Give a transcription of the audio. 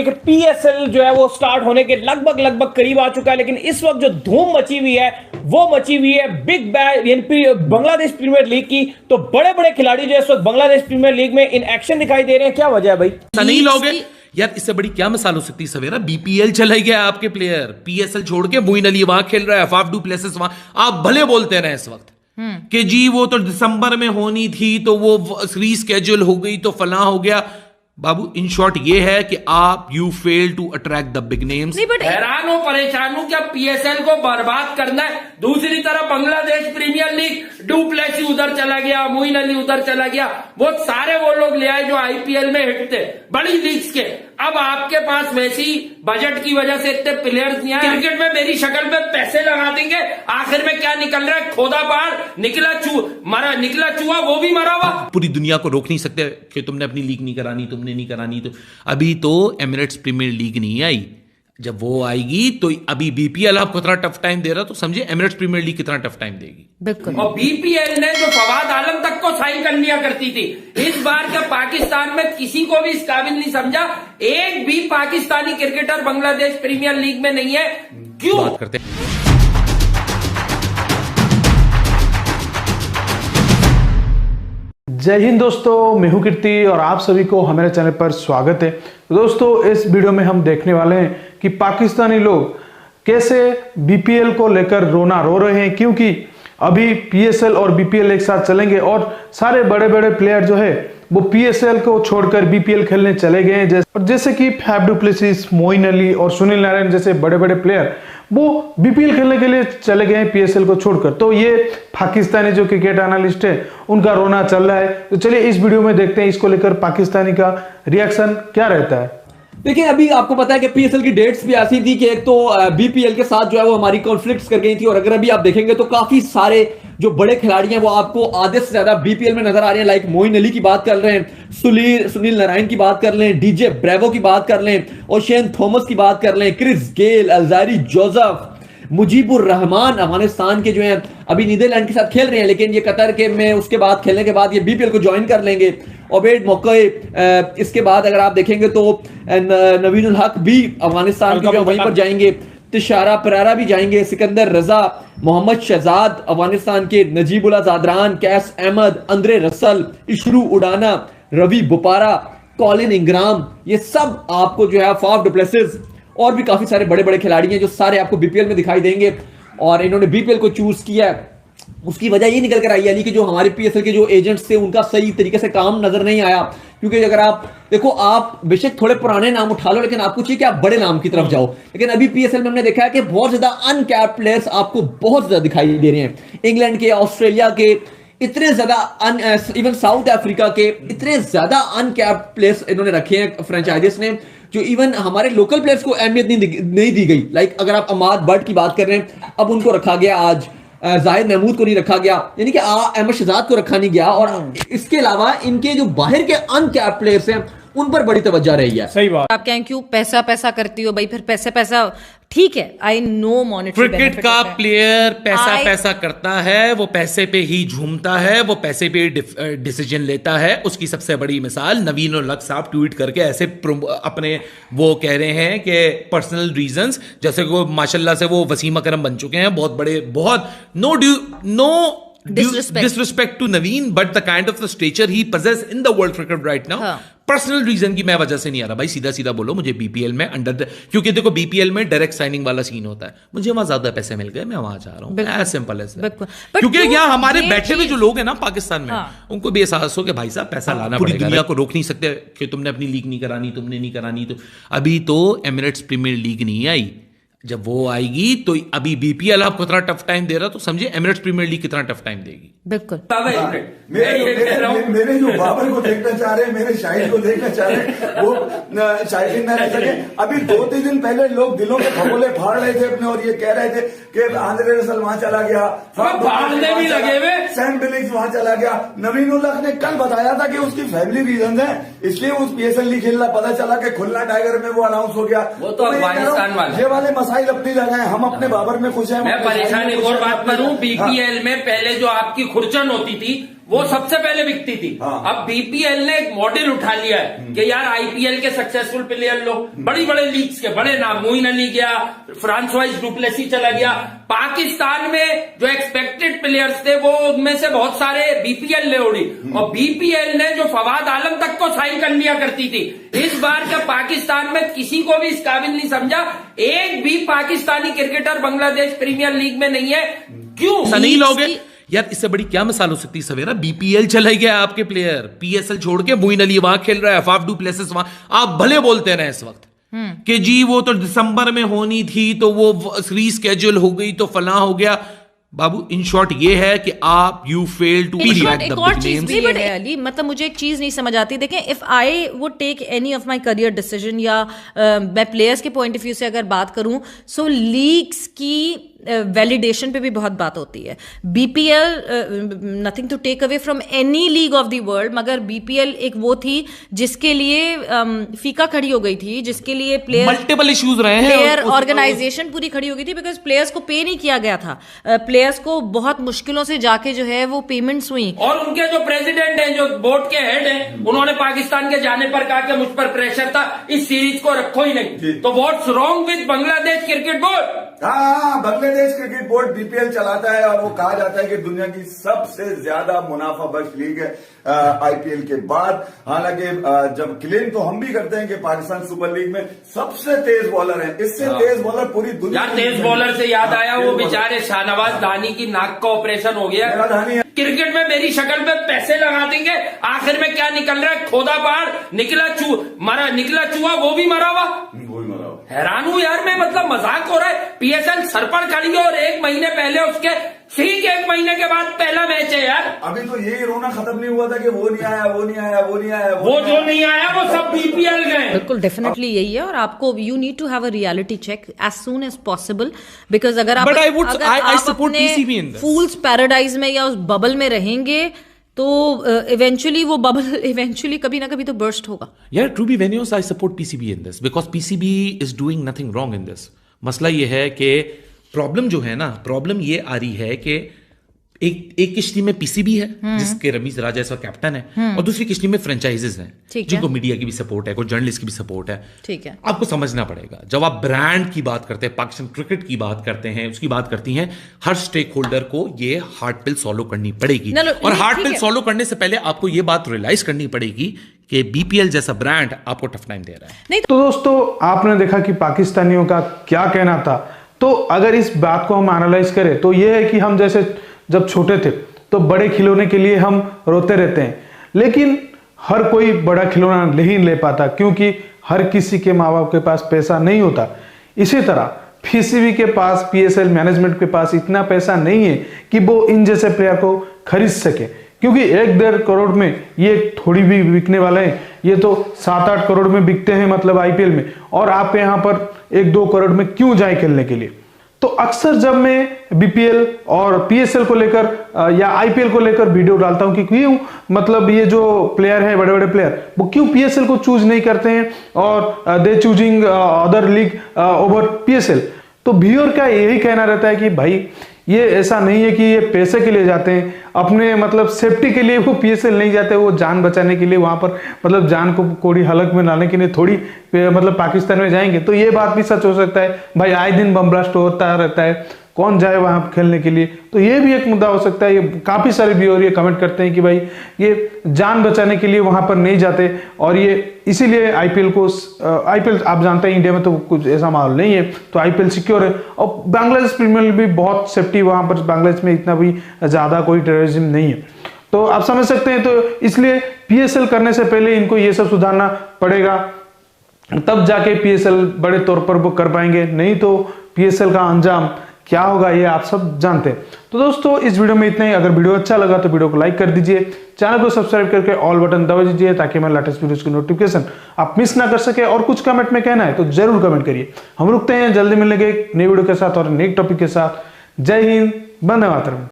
PSL जो है वो स्टार्ट होने के लगभग करीब आ चुका है, लेकिन इस वक्त जो धूम मची हुई है वो मची हुई है बिग बैश यानी बांग्लादेश प्रीमियर लीग की। तो बड़े बड़े खिलाड़ी जो इस वक्त बांग्लादेश प्रीमियर लीग में इन एक्शन दिखाई दे रहे हैं। क्या वजह है भाई? नहीं लोगे यार, इससे बड़ी क्या मिसाल हो सकती है सवेरा? बीपीएल चला गया आपके प्लेयर, पीएसएल छोड़ के मोइन अली वहां खेल रहा है, फाफ डू प्लेसेस वहां। आप भले बोलते रहे इस वक्त कि जी वो तो दिसंबर में होनी थी तो वो रीस्केड्यूल हो गई तो फलां हो गया। बाबू इन शॉर्ट ये है कि आप you fail to attract the big names. हैरान हो, परेशान हूं, क्या पीएसएल को बर्बाद करना है? दूसरी तरफ Bangladesh Premier League, Du Plessis उधर चला गया, मोइन अली उधर चला गया, वो सारे वो लोग ले आए जो आईपीएल में हिट थे बड़ी लीग्स के। अब आपके पास वैसी बजट की वजह से इतने प्लेयर्स नहीं आए। क्रिकेट में मेरी शक्ल पे पैसे लगा देंगे, आखिर में क्या निकल रहा है? खोदा पहाड़ निकला चूहा वो भी मरा हुआ। पूरी दुनिया को रोक नहीं सकते कि तुमने अपनी लीग नहीं करानी, तुमने नहीं करानी। तो अभी तो एमिरेट्स प्रीमियर लीग नहीं आई, जब वो आएगी तो अभी बीपीएल आपको इतना टफ टाइम दे रहा, तो समझे एमिरेट्स प्रीमियर लीग कितना टफ टाइम देगी। बिल्कुल। और बीपीएल ने जो फवाद आलम तक को साइन कर लिया करती थी, इस बार का पाकिस्तान में किसी को भी इस काबिल नहीं समझा। एक भी Pakistani cricketer Bangladesh Premier League में नहीं है। क्यों बात करते हैं? जय हिंद दोस्तों, मैं हूं कीर्ति और आप सभी को हमारे चैनल पर स्वागत है। दोस्तों इस वीडियो में हम देखने वाले हैं कि पाकिस्तानी लोग कैसे बीपीएल को लेकर रोना रो रहे हैं, क्योंकि अभी पीएसएल और बीपीएल एक साथ चलेंगे और सारे बड़े बड़े प्लेयर जो है वो पीएसएल को छोड़कर बीपीएल खेलने चले गए हैं। जैसे कि Faf du Plessis, Moeen Ali और सुनील नारायण जैसे बड़े बड़े प्लेयर वो बीपीएल खेलने के लिए चले गए हैं पीएसएल को छोड़कर। तो ये पाकिस्तानी जो क्रिकेट एनालिस्ट है उनका रोना चल रहा है। तो चलिए इस वीडियो में देखते हैं इसको लेकर पाकिस्तानी का रिएक्शन क्या रहता है। देखिए अभी आपको पता है कि पीएसएल की डेट्स भी ऐसी थी कि एक तो बीपीएल के साथ जो है वो हमारी कॉन्फ्लिक्ट्स कर गई थी, और अगर अभी आप देखेंगे तो काफी सारे जो बड़े खिलाड़ी हैं वो आपको आधे से ज्यादा बीपीएल में नजर आ रहे हैं। लाइक मोइन अली की बात कर रहे हैं, सुनील नारायण की बात कर लें, डीजे ब्रेवो की बात कर लें, ओशेन थॉमस की बात कर लें, Chris Gayle, Alzarri Joseph, Mujeebur Rahman Afghanistan के जो हैं अभी नीदरलैंड के साथ खेल रहे हैं, लेकिन ये कतर के में उसके बाद खेलने के बाद ये बीपीएल को ज्वाइन कर लेंगे। ओबेड मौके इसके बाद अगर आप देखेंगे तो नवीनुल हक भी अफगानिस्तान के जो वहीं पर जाएंगे, तिशारा परारा भी जाएंगे, सिकंदर रजा, मोहम्मद शहजाद अफगानिस्तान के, Najibullah Zadran, Qais Ahmad, Andre Russell, Isuru Udana, Ravi Bopara, Colin Ingram, ये सब आपको जो है फाफ डू प्लेसिस और भी काफी सारे बड़े बड़े खिलाड़ी हैं जो सारे आपको बीपीएल में दिखाई देंगे। और इन्होंने बीपीएल को चूज किया है, उसकी वजह ये निकल कर आई है कि जो हमारे पीएसएल के जो एजेंट्स थे उनका सही तरीके से काम नजर नहीं आया। क्योंकि अगर आप देखो, आप बेशक थोड़े पुराने नाम उठा लो, लेकिन आपको चाहिए कि आप बड़े नाम की तरफ जाओ। लेकिन अभी पीएसएल में हमने देखा है कि बहुत ज्यादा अनकैप्ड प्लेयर्स आपको बहुत ज्यादा दिखाई दे रहे हैं। इंग्लैंड के, ऑस्ट्रेलिया के इतने ज्यादा, इवन साउथ अफ्रीका के इतने ज्यादा अनकैप्ड प्लेयर्स इन्होंने रखे हैं फ्रेंचाइजीज ने, जो इवन हमारे लोकल प्लेयर्स को अहमियत नहीं दी गई। लाइक अगर आप अमाद बट की बात कर रहे हैं, अब उनको रखा गया, आज जाहिद महमूद को नहीं रखा गया, यानी कि अहमद शहजाद को रखा नहीं गया। और इसके अलावा इनके जो बाहर के अनकैप्ड प्लेयर्स हैं उन पर बड़ी तवज्जो रही है। सही बात। आप कहें क्यों पैसा करती हो भाई, फिर पैसा ठीक है, आई नो मॉनेटरी क्रिकेट का प्लेयर पैसा करता है, वो पैसे पे ही झूमता है, वो पैसे पे डिसीजन लेता है। उसकी सबसे बड़ी मिसाल नवीन और लक साहब ट्वीट करके ऐसे अपने वो कह रहे हैं कि पर्सनल रीजंस, जैसे वो माशाल्लाह से वो वसीम अकरम बन चुके हैं, बहुत बड़े, बहुत no disrespect to Naveen, but the kind of the stature he possesses in the world cricket right now, personal reason की मैं वजह से नहीं आ रहा भाई। सीधा बोलो, मुझे बीपीएल में क्योंकि देखो बीपीएल में डायरेक्ट साइनिंग वाला सीन होता है, मुझे वहां ज्यादा पैसे मिल गए, मैं वहां जा रहा हूं, एज सिंपल एज दैट। क्योंकि यहाँ हमारे बैठे हुए जो लोग हैं ना पाकिस्तान में, उनको भी एहसास हो कि भाई साहब पैसा लाना पड़ेगा। पूरी दुनिया को रोक नहीं सकते कि तुमने अपनी लीग नहीं करानी, तुमने नहीं करानी। तो अभी तो एमिरेट्स प्रीमियर लीग नहीं आई, जब वो आएगी तो अभी बीपीएल आपको इतना टफ टाइम दे रहा, तो समझे एमिरेट्स प्रीमियर लीग कितना टफ टाइम देगी। बिल्कुल। मेरे जो बाबर को देखना चाह रहे हैं, मेरे शाहिद को देखना चाह रहे हैं, वो शाहिद न रह सके। अभी 2-3 दिन पहले लोग दिलों के फकोले फाड़ रहे थे अपने, और ये कह रहे थे कि आंद्रे रसल वहां चला गया, फाड़ने भी लगे हुए, सैम बिलिंग्स वहां चला गया। नवीन उल हक ने कल बताया था कि उसकी फैमिली रीजन है, इसलिए उस पीएसएल नहीं खेलना। पता चला कि खुलना टाइगर में वो अनाउंस हो गया। वो तो अफगानिस्तान वाला, ये वाले मसाइल अपनी जगह है, हम अपने बाबर में खुश हैं। मैं परेशान एक और बात करूं, बीपीएल में पहले जो आपकी खुरचन होती थी वो सबसे पहले बिकती थी। अब बीपीएल ने एक मॉडल उठा लिया है कि यार आईपीएल के सक्सेसफुल प्लेयर लोग बड़ी बड़े लीग्स के बड़े नाम, मोइन अली गया, फ्रांसवाइज डुप्लेसी चला गया, पाकिस्तान में जो एक्सपेक्टेड प्लेयर्स थे वो उनमें से बहुत सारे बीपीएल ले उड़ी, और बीपीएल ने जो फवाद आलम तक को साइन कर लिया करती थी, इस बार का पाकिस्तान में किसी को भी इस काबिल नहीं समझा। एक भी Pakistani cricketer Bangladesh Premier League में नहीं है। क्यों ऐसा नहीं लोगे यार? इससे बड़ी क्या मिसाल हो सकती है सवेरा? बीपीएल चला गया आपके प्लेयर, पीएसएल छोड़ के मोइन अली वहां खेल रहा है, फाफ डू प्लेसेस वहां। आप भले बोलते रहे इस वक्त कि जी वो तो दिसंबर में होनी थी तो वो रीस्केड्यूल हो गई तो फला हो गया। बाबू इन शॉर्ट ये है कि आप यू फेल टू एक और चीज भी है अली, मतलब मुझे एक चीज नहीं समझ आती। देखें, if I would take any of my career decision या मैं प्लेयर्स के पॉइंट ऑफ व्यू से अगर बात करूं, सो लीग्स की वैलिडेशन पे भी बहुत बात होती है। BPL nothing to take away from any league of the world, मगर बीपीएल एक वो थी जिसके लिए फीका खड़ी हो गई थी, जिसके लिए प्लेयर मल्टीपल इश्यूज रहे हैं, प्लेयर ऑर्गेनाइजेशन पूरी खड़ी हो गई थी, बिकॉज प्लेयर्स को पे नहीं किया गया था। प्लेयर्स को बहुत मुश्किलों से जाके जो है वो पेमेंट्स हुई, और उनके जो प्रेसिडेंट हैं, जो बोर्ड के हेड हैं, उन्होंने पाकिस्तान के जाने पर कहा कि मुझ पर प्रेशर था, इस सीरीज को रखो ही नहीं। तो what's wrong with Bangladesh cricket board? हाँ, बांग्लादेश क्रिकेट बोर्ड बीपीएल चलाता है और वो कहा जाता है कि दुनिया की सबसे ज्यादा मुनाफा बख्श लीग है आईपीएल के बाद। हालांकि जब क्लेम तो हम भी करते हैं कि पाकिस्तान सुपर लीग में सबसे तेज बॉलर है, इससे तेज बॉलर पूरी दुनिया। यार तेज बॉलर से याद आया, वो बेचारे शाहनवाज धानी की नाक का ऑपरेशन हो गया। क्रिकेट में मेरी शक्ल पे पैसे लगा देंगे, आखिर में क्या निकल रहा है? खोदा पहाड़ निकला चूहा, वो भी मरा हुआ। हैरान हूं यार मैं, मतलब मजाक हो रहा है। पीएसएल सर पर खड़ी है और 1 महीने पहले उसके ठीक 1 महीने के बाद पहला मैच है यार। अभी तो यही रोना खत्म नहीं हुआ था कि वो नहीं आया, वो नहीं आया, वो नहीं आया, वो जो नहीं आया वो सब बीपीएल गए। बिल्कुल डेफिनेटली यही है, और आपको you need to have a reality check as soon as possible, because अगर आप फूल्स पैराडाइज में या उस बबल में रहेंगे तो इवेंचुअली वो बबल इवेंचुअली कभी ना कभी तो बर्स्ट होगा। यार true be venues I support PCB in this because PCB is doing nothing wrong in this. मसला ये है कि प्रॉब्लम जो है ना, प्रॉब्लम ये आ रही है कि एक किश्ती में पीसीबी है जिसके रमीज राजा इसका कैप्टन है, और दूसरी किश्ती में फ्रेंचाइजेस हैं जिनको मीडिया की भी सपोर्ट है, कोई जर्नलिस्ट की भी सपोर्ट है। ठीक है, आपको समझना पड़ेगा, जब आप ब्रांड की बात करते हैं, पाकिस्तान क्रिकेट की बात करते हैं, उसकी बात करती हैं, हर स्टेक होल्डर को ये हार्ड पिल सॉलो करनी पड़ेगी। और हार्ड पिल सॉलो करने से पहले आपको ये बात रियलाइज करनी पड़ेगी कि बीपीएल जैसा ब्रांड आपको टफ टाइम दे रहा है। तो दोस्तों आपने देखा कि पाकिस्तानियों का क्या कहना था। तो अगर इस बात को हम एनालाइज करें तो ये है कि हम जैसे जब छोटे थे तो बड़े खिलौने के लिए हम रोते रहते हैं, लेकिन हर कोई बड़ा खिलौना नहीं ले पाता क्योंकि हर किसी के माँ बाप के पास पैसा नहीं होता। इसी तरह पीसीबी के पास, पीएसएल मैनेजमेंट के पास इतना पैसा नहीं है कि वो इन जैसे प्लेयर को खरीद सके, क्योंकि 1-1.5 करोड़ में ये थोड़ी भी बिकने वाले हैं, ये तो 7-8 करोड़ में बिकते हैं मतलब आईपीएल में, और आप यहाँ पर 1-2 करोड़ में क्यों जाए खेलने के लिए। तो अक्सर जब मैं बीपीएल और पीएसएल को लेकर या आईपीएल को लेकर वीडियो डालता हूं कि क्यों मतलब ये जो प्लेयर है, बड़े बड़े प्लेयर, वो क्यों पीएसएल को चूज नहीं करते हैं और they choosing other league over PSL, तो व्यूअर का यही कहना रहता है कि भाई ये ऐसा नहीं है कि ये पैसे के लिए जाते हैं, अपने मतलब सेफ्टी के लिए वो पीएसएल नहीं जाते, वो जान बचाने के लिए वहां पर मतलब जान को कोड़ी हलक में लाने के लिए थोड़ी मतलब पाकिस्तान में जाएंगे। तो ये बात भी सच हो सकता है भाई, आए दिन बम ब्लास्ट होता रहता है, कौन जाए वहां खेलने के लिए। तो ये भी एक मुद्दा हो सकता है। ये काफी सारे व्यूअर ये कमेंट करते हैं कि भाई ये जान बचाने के लिए वहां पर नहीं जाते, और ये इसीलिए आईपीएल आप जानते हैं इंडिया में तो कुछ ऐसा माहौल नहीं है, तो आईपीएल सिक्योर है। और बांग्लादेश प्रीमियर लीग भी बहुत सेफ्टी, वहां पर बांग्लादेश में इतना भी ज्यादा कोई टेररिज्म नहीं है, तो आप समझ सकते हैं। तो इसलिए पीएसएल करने से पहले इनको ये सब सुधारना पड़ेगा, तब जाके पीएसएल बड़े तौर पर वो कर पाएंगे, नहीं तो पीएसएल का अंजाम क्या होगा ये आप सब जानते हैं। तो दोस्तों इस वीडियो में इतना ही। अगर वीडियो अच्छा लगा तो वीडियो को लाइक कर दीजिए, चैनल को सब्सक्राइब करके ऑल बटन दबा दीजिए ताकि हमारे लेटेस्ट वीडियोस की नोटिफिकेशन आप मिस ना कर सके। और कुछ कमेंट में कहना है तो जरूर कमेंट करिए। हम रुकते हैं, जल्दी मिलेंगे एक नई वीडियो के साथ और नई टॉपिक के साथ। जय हिंद, वंदे मातरम।